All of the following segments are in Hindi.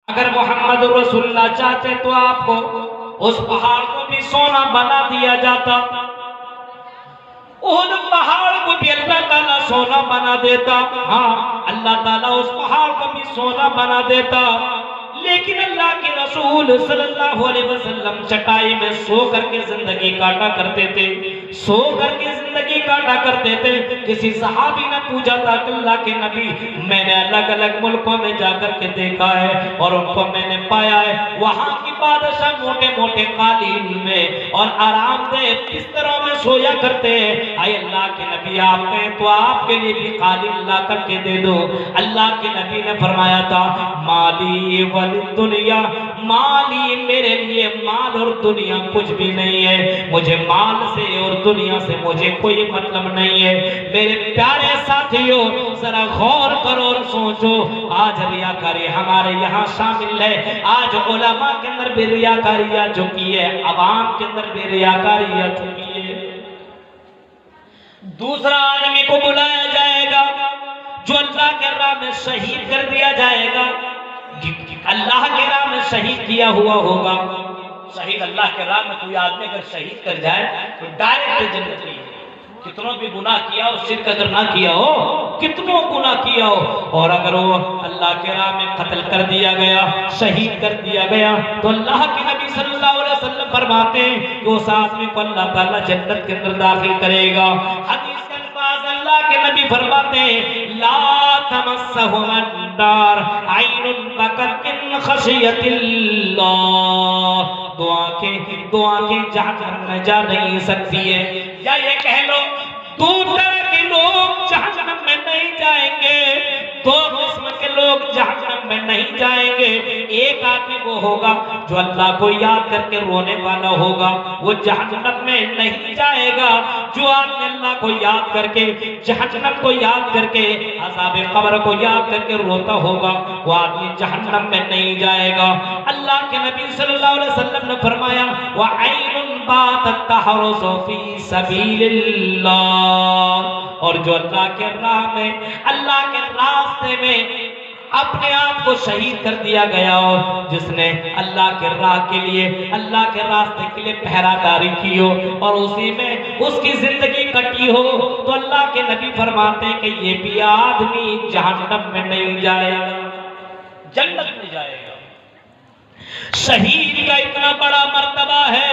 अगर मोहम्मद रसूलुल्लाह चाहते तो आपको उस पहाड़ को भी सोना बना दिया जाता, उन पहाड़ को भी अल्लाह ताला सोना बना देता। हाँ, अल्लाह ताला उस पहाड़ को भी सोना बना देता, लेकिन अल्लाह के रसूल सल्लल्लाहु अलैहि वसल्लम चटाई में सो करके जिंदगी काटा करते थे, सो करके जिंदगी काटा करते थे। किसी सहाबी ने पूछा था कि अल्लाह के नबी, मैंने अलग अलग मुल्कों में जाकर के देखा है और उनको मैंने पाया है वहां की बादशाह मोटे मोटे कालीन में और आरामदेह बिस्तरों में सोया करते हैं। आए अल्लाह के नबी, आप कहें तो आपके लिए भी कालीन ला करके दे दो। अल्लाह के नबी ने फरमाया था, माली वल दुनिया, माली, मेरे लिए माल और दुनिया कुछ भी नहीं है, मुझे माल से और दुनिया से मुझे कोई मतलब नहीं है। मेरे प्यारे साथियों, जरा गौर करो और सोचो, आज रियाकारी हमारे यहाँ शामिल है, आज उलमा के अंदर भी रियाकारी आ चुकी है, अवाम के अंदर भी रियाकारी आ चुकी है। दूसरा आदमी को बुलाया जाएगा जो अल्लाह के राह में शहीद कर दिया जाएगा, अल्लाह के राह में शहीद किया हुआ होगा। शहीद अल्लाह के राह में कोई आदमी अगर शहीद कर जाए तो डायरेक्ट जन्नत नहीं है। कितनों भी गुनाह किया हो, शिर्क अगर ना किया हो, कितनों गुनाह किया हो, और अगर वो अल्लाह के राह में कत्ल कर दिया गया, शहीद कर दिया गया, तो अल्लाह के नबी सल्लल्लाहु अलैहि वसल्लम फरमाते हैं कि उस आदमी को अल्लाह ताला जन्नत के अंदर दाखिल करेगा। हदीस के अल्फाज अल्लाह के नबी फरमाते हैं, ला तमस्सहु अन्नार ऐनुन बकत मिन खशियतिल्लाह, दुआ के जहन्नम में जा नहीं सकती है। या ये कह लो, दो तरह के लोग जहन्नम में नहीं जाएंगे, दो किस्म के लोग जहन्नम में नहीं जाएंगे। एक आदमी वो होगा जो अल्लाह को याद करके रोने वाला होगा, वो जहन्नम में नहीं जाएगा। जो आदमी अल्लाह को याद करके, जहन्नम को याद करके, अज़ाब कब्र को याद करके रोता होगा, वो आदमी जहन्नम में नहीं जाएगा। अल्लाह के नबी सल्लल्लाहु अलैहि वसल्लम ने फरमाया, व ऐनुन बातत तहरुसु फी सबीलिल्लाह, और जो अल्लाह के राह में, अल्लाह के रास्ते में अपने आप को शहीद कर दिया गया हो, जिसने अल्लाह के राह के लिए, अल्लाह के रास्ते के लिए पहरादारी की हो और उसी में उसकी जिंदगी कटी हो, तो अल्लाह के नबी फरमाते हैं कि ये भी आदमी जहन्नम में नहीं जाएगा, जन्नत में जाएगा। शहीद का इतना बड़ा मर्तबा है,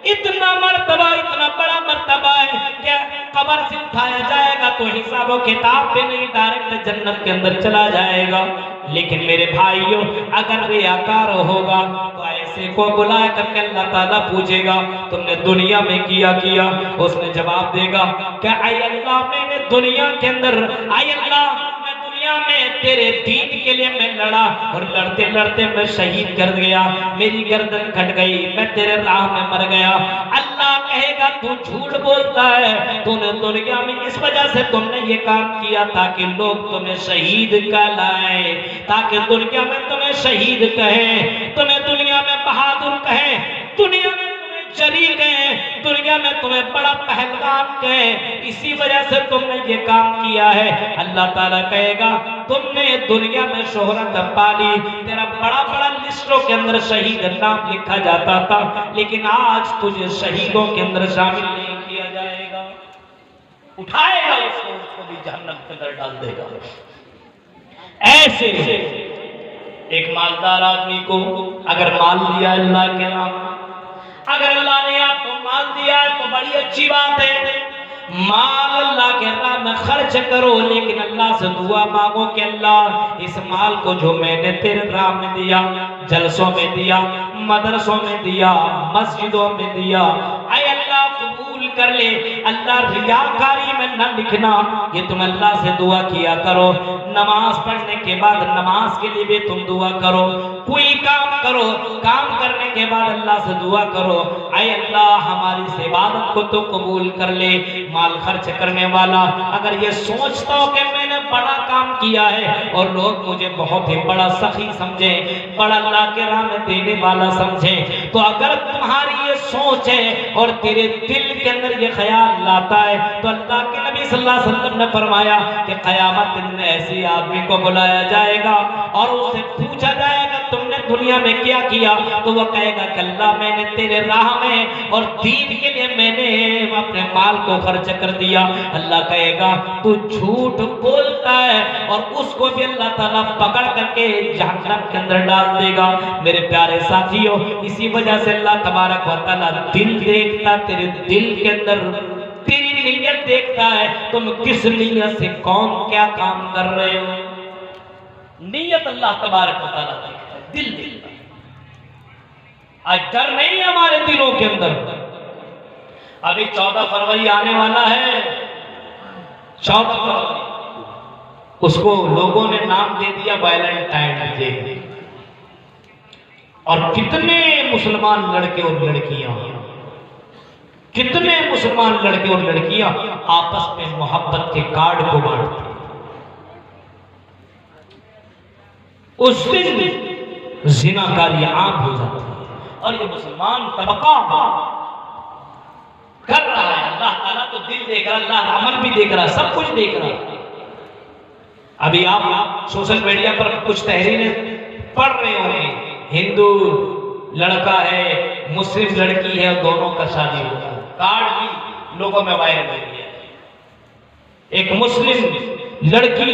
इतना मर्तबा, इतना बड़ा मर्तबा है, क्या कब्र से उठाया जाएगा तो हिसाब किताब पे नहीं, डायरेक्ट जन्नत के अंदर चला जाएगा। लेकिन मेरे भाइयों, अगर रियाकार होगा तो ऐसे को बुला करके अल्लाह ताला पूछेगा, तुमने दुनिया में किया किया? उसने जवाब देगा, क्या आई अल्लाह, मैंने दुनिया के अंदर, आई अल्लाह, में तेरे दीन के लिए मैं लड़ा और लड़ते लड़ते मैं शहीद कर गया, मेरी गर्दन कट गई, मैं तेरे राह में मर गया। अल्लाह कहेगा, तू झूठ बोलता है, तूने दुनिया में इस वजह से तुमने ये काम किया ताकि लोग तुम्हें शहीद कहलाए, ताकि दुनिया में तुम्हें शहीद कहें, तुम्हें दुनिया में बहादुर कहें, दुनिया में जरी गए, दुनिया में तुम्हें बड़ा पहलवान कहे, इसी वजह से तुमने ये काम किया है। अल्लाह ताला कहेगा, तुमने दुनिया में शोहरत पाली, तेरा बड़ा बड़ा लिस्टों के अंदर शहीद नाम लिखा जाता था, लेकिन आज तुझे शहीदों के अंदर शामिल नहीं किया जाएगा। उठाएगा उसको भी जहन्नम के अंदर डाल देगा। ऐसे एक मालदार आदमी को अगर माल दिया अल्लाह के नाम, अगर अल्लाह ने आपको माल दिया है तो बड़ी अच्छी बात है, माल अल्लाह के राह में खर्च करो, लेकिन अल्लाह से दुआ मांगो कि अल्लाह, इस माल को जो मैंने तेरे राह में दिया, जलसों में दिया, मदरसों में दिया, मस्जिदों में दिया, ऐ अल्लाह कबूल कर ले। अल्लाह रियाकारी में न लिखना, ये तुम अल्लाह से दुआ किया करो। नमाज पढ़ने के बाद नमाज के लिए भी तुम दुआ करो, कोई काम करो, काम करने के बाद अल्लाह से दुआ करो, ऐ अल्लाह हमारी इस इबादत को तो कबूल कर ले। माल खर्च करने वाला अगर ये सोचता हो कि मैंने बड़ा काम किया है और लोग मुझे बहुत ही बड़ा सखी समझे, बड़ा अल्लाह के राह में देने वाला समझे, तो अगर तुम्हारी ये सोच है और तेरे दिल के अंदर ये ख्याल लाता है, तो अल्लाह के नबी सल्लल्लाहु अलैहि वसल्लम ने फरमाया कि क़यामत दिन में ऐसे आदमी को बुलाया जाएगा और उससे पूछा जाएगा तुमने दुनिया में क्या किया, तो वह कहेगा कि अल्लाह मैंने तेरे राह में और दीन के लिए मैंने अपने माल को खर्च कर दिया। अल्लाह कहेगा तू झूठ बोलता है, और उसको भी अल्लाह ताला पकड़ करके जहन्नम के अंदर डाल देगा। मेरे प्यारे साथियों, इसी वजह से अल्लाह तबारक व तआला दिल देखता, तेरे दिल के अंदर तेरी नीयत देखता है, तुम किस नीयत से कौन क्या काम कर रहे हो। नीयत अल्लाह तबारक व तआला देखता है, दिल देखता है। आज डर नहीं है हमारे दिलों के अंदर। अभी 14 फरवरी आने वाला है, 14 फरवरी, उसको लोगों ने नाम दे दिया वैलेंटाइन डे। और कितने मुसलमान लड़के और लड़कियां, कितने मुसलमान लड़के और लड़कियां आपस में मोहब्बत के कार्ड को बांटते। उस दिन ज़िनाकारी आम हो जाती है, और ये मुसलमान तबका कर रहा है। अल्लाह ताला तो दिल देख रहा, अल्लाह अमल भी देख रहा, सब कुछ देख रहा है। अभी आप सोशल मीडिया पर कुछ तहरीरें पढ़ रहे होंगे, हिंदू लड़का है, मुस्लिम लड़की है, और दोनों का शादी होगा। कार्ड भी लोगों में वायरल हो गया। एक मुस्लिम लड़की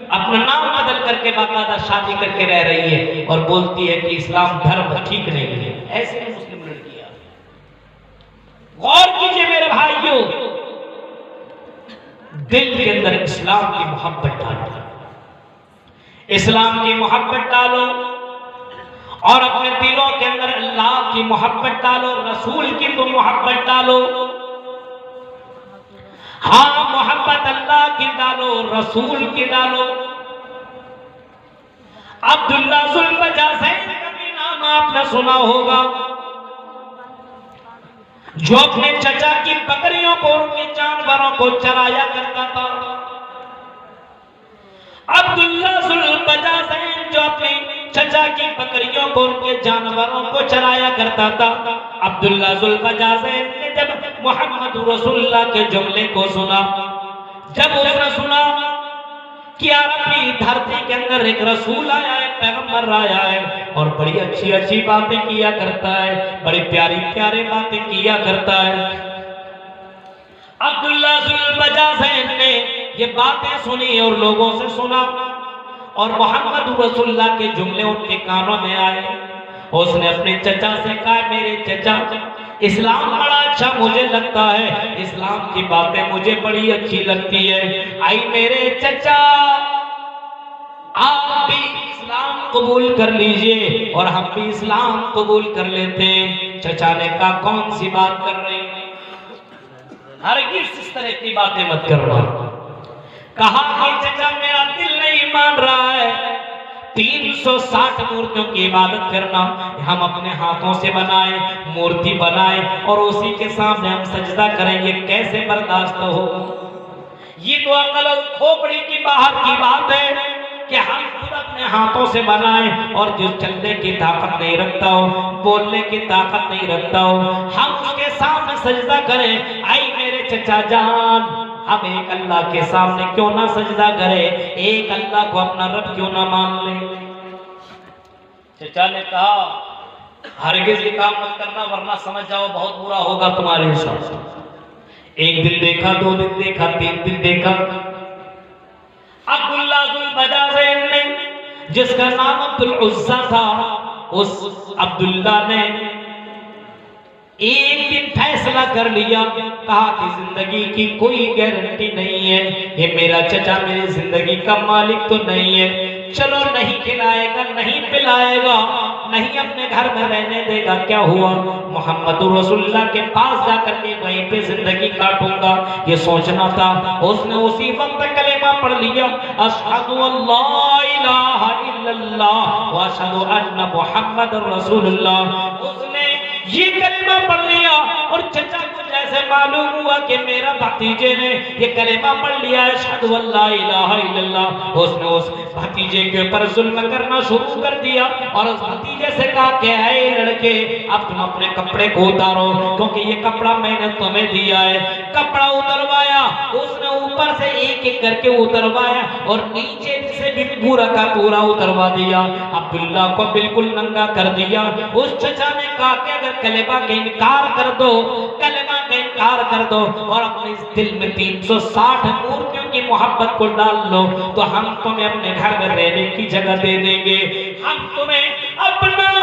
अपना नाम बदल करके बाकायदा शादी करके रह रही है और बोलती है कि इस्लाम धर्म ठीक नहीं है। ऐसे मुस्लिम लड़कियां, गौर कीजिए मेरे भाइयों, दिल के अंदर इस्लाम की मोहब्बत डालो, इस्लाम की मोहब्बत डालो, और अपने दिलों के अंदर अल्लाह की मोहब्बत डालो, रसूल की तो मोहब्बत डालो। हाँ, मोहब्बत अल्लाह की डालो, रसूल की डालो। अब्दुल्ला ज़ुल्बजाज़ैन का भी नाम आपने सुना होगा, जो अपने चचा की बकरियों को, उनके जानवरों को चराया करता था। अब्दुल्ला ज़ुल्बजाज़ैन जो अपने चचा की बकरियों को, उनके जानवरों को चराया करता था। अब्दुल्ला ज़ुल्बजाज़ैन ने जब मोहम्मद रसूलुल्लाह के जुमले को सुना, जब उसने सुना कि अरबी धरती के अंदर एक रसूल आया है, पैगंबर आया है, और बड़ी अच्छी अच्छी बातें किया करता है, बड़ी प्यारी प्यारी बातें किया करता है। अब्दुल्ला ज़ुल्बजाज़ैन ने ये बातें सुनी और लोगों से सुना, और मोहम्मद रसूलुल्लाह के जुमले उनके कानों में आए। उसने अपने चचा से कहा, मेरे चचा, इस्लाम बड़ा अच्छा मुझे लगता है, इस्लाम की बातें मुझे बड़ी अच्छी लगती है। आई मेरे चचा, आप भी इस्लाम कबूल कर लीजिए और हम भी इस्लाम कबूल कर लेते हैं। चचा ने कहा, कौन सी बात कर रहे हैं, हरगिज़ इस तरह की बातें मत करना। कहा कि चचा, मेरा दिल नहीं मान रहा है 360 मूर्तियों की इबादत करना, हम अपने हाथों से बनाए मूर्ति बनाए और उसी के सामने हम सजदा करेंगे, कैसे बर्दाश्त हो। ये तो अकल और खोपड़ी की बाहर की बात है कि हम खुद अपने हाथों से बनाए, और जो चलने की ताकत नहीं रखता हो, बोलने की ताकत नहीं रखता हो, हम उसके सामने सजदा करें। आई मेरे चचा जान, हम एक अल्लाह के सामने क्यों ना सजदा करें, एक अल्लाह को अपना रब क्यों ना मान ले। चचा ने कहा, हरगिज़ ये काम मत करना, वरना समझ जाओ बहुत बुरा होगा तुम्हारे साथ। एक दिन देखा, 2 दिन देखा, 3 दिन देखा। अब्दुल्ला ज़ुल्बजाज़ैन ने, जिसका नाम अब्दुल उज़्ज़ा था, उस अब्दुल्ला ने एक दिन फैसला कर लिया, कहा कि जिंदगी की कोई गारंटी नहीं है, ये मेरा चचा मेरी जिंदगी का मालिक तो नहीं है, चलो नहीं खिलाएगा, नहीं पिलाएगा, नहीं अपने घर में रहने देगा, क्या हुआ, मोहम्मद रसूलुल्लाह के पास जाकर के वहीं पे जिंदगी काटूंगा, ये सोचना था। उसने उसी वक्त कलेमा पढ़ लिया, अशहदु अल्ला इलाहा इल्लल्लाह व अशहदु अन्ना मुहम्मदुर रसूलुल्लाह। उसने ये कलेमा पढ़ लिया और चचा को से मालूम हुआ कि मेरा भतीजे ने ये कलेमा पढ़ लिया है, अशहदु अल्ला इलाहा इल्लल्लाह। उसने उस भतीजे के ऊपर जुल्म करना शुरू कर दिया और उस भतीजे से कहा कि ऐ लड़के, अब तुम अपने कपड़े को उतारो, क्योंकि ये कपड़ा मैंने तुम्हें दिया है। कपड़ा उतरवाया उसने, ऊपर से एक एक करके उतरवाया और नीचे से भी पूरा का पूरा उतरवा दिया। अब्दुल्ला को बिल्कुल नंगा कर दिया। उस चचा ने कहा कि अगर कलेमा का इनकार कर दो, कलेमा का इनकार कर दो और अपने इस दिल में 360 मूर्तियों की मोहब्बत को डाल लो, तो हम तुम्हें अपने घर में रहने की जगह दे देंगे, हम तुम्हें अपना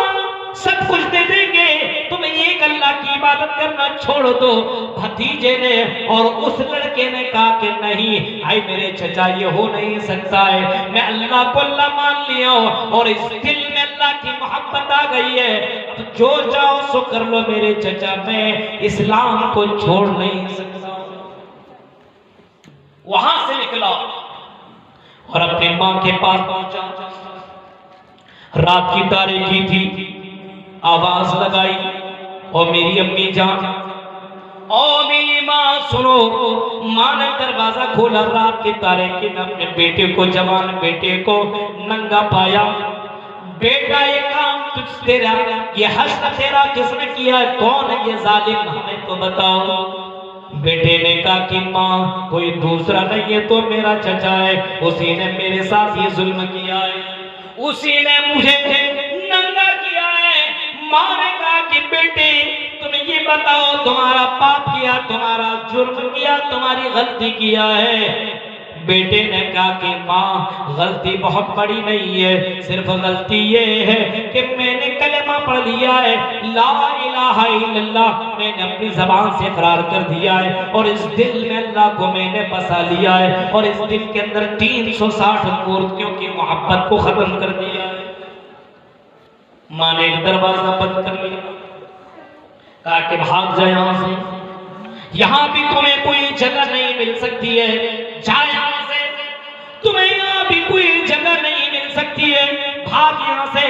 सब कुछ दे देंगे, तुम्हें एक अल्लाह की इबादत करना छोड़ दो। भतीजे ने और उस लड़के ने कहा कि नहीं, आई मेरे चचा, ये हो नहीं सकता है, मैं अल्लाह को अल्लाह मान लिया हूं और इस दिल में अल्लाह की मोहब्बत आ गई है, तो जो चाहो सो कर लो मेरे चचा, मैं इस्लाम को छोड़ नहीं सकता। वहां से निकला और अपनी मां के पास पहुंचा। रात की तारीकी थी, आवाज लगाई और मेरी अम्मी जान, ओ मेरी माँ सुनो। माँ ने दरवाजा खोला, रात की तारीकी में अपने बेटे को, जवान बेटे को नंगा पाया। बेटा ये काम तुझ तेरा, ये हश्र तेरा किसने किया है, कौन है ये जालिम, हमें तो बताओ। बेटे ने कहा कि माँ कोई दूसरा नहीं है, तो मेरा चचा है, उसी ने मेरे साथ ये जुल्म किया है, उसी ने मुझे नंगा किया है। माँ ने कहा कि बेटे तुम ये बताओ, तुम्हारा पाप किया, तुम्हारा जुर्म किया, तुम्हारी गलती किया है। बेटे ने कहा कि माँ गलती बहुत बड़ी नहीं है, सिर्फ गलती ये है कि मैंने कलेमा पढ़ लिया है, ला इलाहा इल्लल्लाह मैंने अपनी जबान से इकरार कर दिया है और इस दिल में अल्लाह को मैंने बसा लिया है और इस दिल के अंदर 360 मूर्तियों की मोहब्बत को खत्म कर दिया है। माँ ने एक दरवाजा बंद कर लिया, कहा कि भाग जाए यहां से, यहां भी तुम्हें कोई जगह नहीं मिल सकती है, जा यहां से, तुम्हें यहां भी कोई जगह नहीं मिल सकती है, भाग यहां से,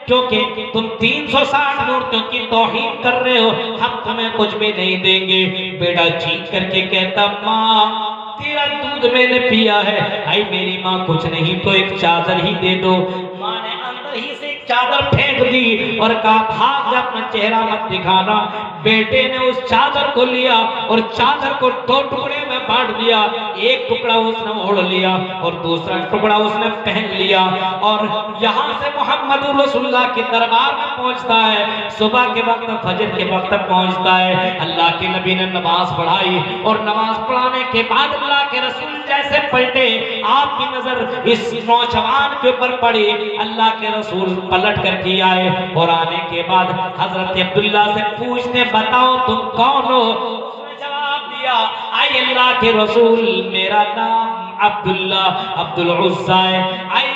क्योंकि तुम 360 मूर्तियों की तौहीन कर रहे हो, हम तुम्हें कुछ भी नहीं देंगे। बेटा चीख करके कहता, माँ तेरा दूध मैंने पिया है। आई मेरी माँ कुछ नहीं तो एक चादर ही दे दो। माँ ने अंदर ही से चादर फेंक दी और कहा भाग जा, अपना चेहरा मत दिखाना। बेटे ने उस चादर को लिया और चादर को 2 टुकड़े में बांट दिया, एक टुकड़ा उसने ओढ़ लिया और दूसरा टुकड़ा उसने पहन लिया और यहां से मोहम्मद रसूलुल्लाह के दरबार में पहुंचता है। सुबह के वक्त, फजर के वक्त पहुंचता है। अल्लाह के नबी ने नमाज पढ़ाई और नमाज पढ़ाने के बाद अल्लाह के रसूल जैसे पलटे, आपकी नजर इस नौजवान के ऊपर पड़ी। अल्लाह के रसूल पलट करके आए और आने के बाद हजरत अब्दुल्ला से पूछते, बताओ तुम कौन हो? उसने जवाब दिया, आई अल्लाह के रसूल मेरा नाम अब्दुल्ला अब्दुल उज़्ज़ा है। आई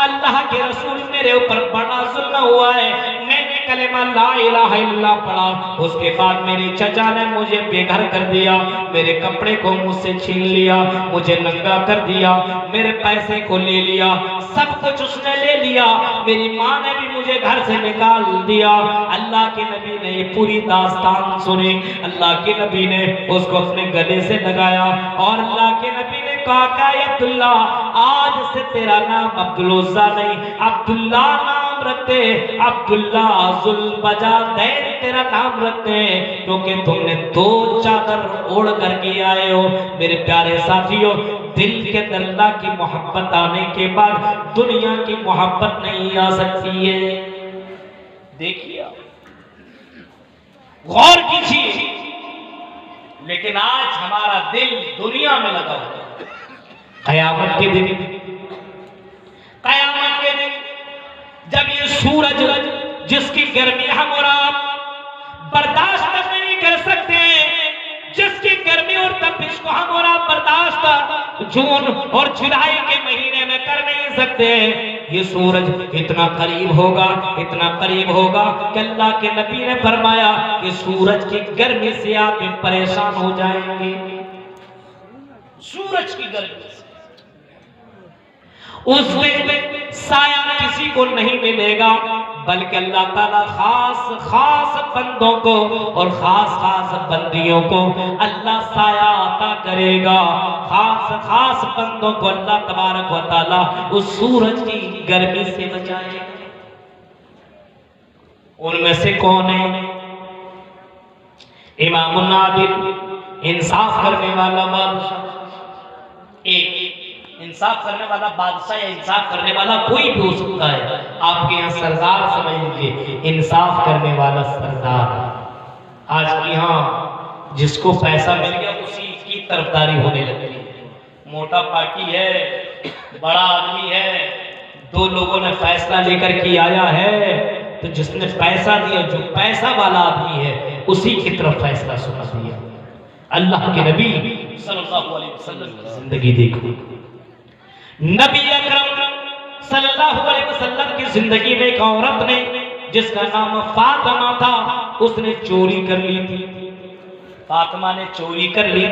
अल्लाह के रसूल मेरे ऊपर बड़ा जुल्म हुआ है, मैंने कलेमा ला इलाहा इल्लल्लाह पढ़ा, उसके बाद मेरे चचा ने मुझे बेघर कर दिया, मेरे कपड़े को मुझसे छीन लिया, मुझे नंगा कर दिया, मेरे पैसे को ले लिया, सब कुछ उसने ले लिया, मेरी माँ ने भी मुझे घर से निकाल दिया। अल्लाह के नबी ने ये पूरी दास्तान सुनी। अल्लाह के नबी ने उसको अपने गले से लगाया और अल्लाह के नबी ने कहा कि अब्दुल्ला आज से तेरा नाम अब्दुल उज़्ज़ा नहीं, अब्दुल्ला नाम रखते, अब्दुल्ला ज़ुल्बजादैन तेरा नाम रखते हैं, क्योंकि तुमने 2 चादर ओढ़ करके आए हो। मेरे प्यारे साथियों, दिल के अंदर अल्लाह की मोहब्बत आने के बाद दुनिया की मोहब्बत नहीं आ सकती है। देखिए, गौर कीजिए, लेकिन आज हमारा दिल दुनिया में लगा हुआ है। क़यामत के दिन, क़यामत के दिन जब ये सूरज जिसकी गर्मी हम और आप बर्दाश्त नहीं कर सकते, जिसकी गर्मी और तपिश को हम और आप बर्दाश्त जून और जुलाई के महीने में कर नहीं सकते, ये सूरज इतना करीब होगा, इतना करीब होगा कि अल्लाह के नबी ने फरमाया कि सूरज की गर्मी से आप परेशान हो जाएंगे। सूरज की गर्मी से उस दिन साया किसी को नहीं मिलेगा, बल्कि अल्लाह ताला खास खास बंदों को और खास खास बंदियों को अल्लाह साया अता करेगा। खास खास बंदों को अल्लाह तबारक व तआला उस सूरज की गर्मी से बचाएगा। उनमें से कौन है? इमामुल आदिल, इंसाफ करने वाला बादशाह। एक इंसाफ करने वाला बादशाह या इंसाफ करने वाला कोई भी हो सकता है। आपके यहाँ सरदार समझ लीजिए, इंसाफ करने वाला सरदार। आज के यहाँ जिसको पैसा मिल गया उसी की तरफदारी होने लगती है। मोटा पार्टी है, बड़ा आदमी है, दो लोगों ने फैसला लेकर के आया है, तो जिसने पैसा दिया, जो पैसा वाला आदमी है, उसी की तरफ फैसला सुना दिया। अल्लाह के नबी सल्लल्लाहु अलैहि वसल्लम की जिंदगी देखो। नबी अकरम सल्लल्लाहु अलैहि वसल्लम की जिंदगी में एक औरत ने, जिसका नाम फातिमा था, उसने चोरी कर ली थी। फातिमा ने चोरी कर ली।